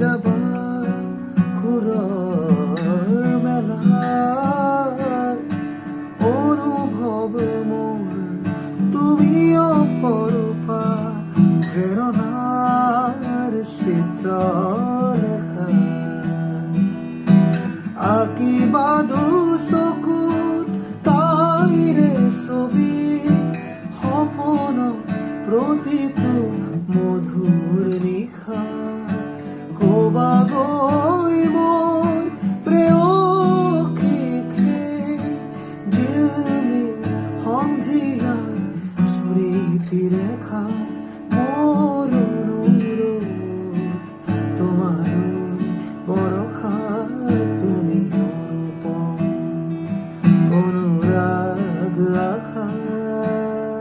যাবা সুৰৰ মেলা অনুভৱ মোৰ তুমি অপৰূপা প্ৰেৰণাৰ চিত্ৰলেখা আঁকিবা দুচকুত তাইৰে ছবি সপোনত প্ৰতিটো মধুৰ নিশা কবা গৈ মোৰ প্ৰেয়সীকে জিলমিল সন্ধিয়াৰ স্মৃতি ৰেখা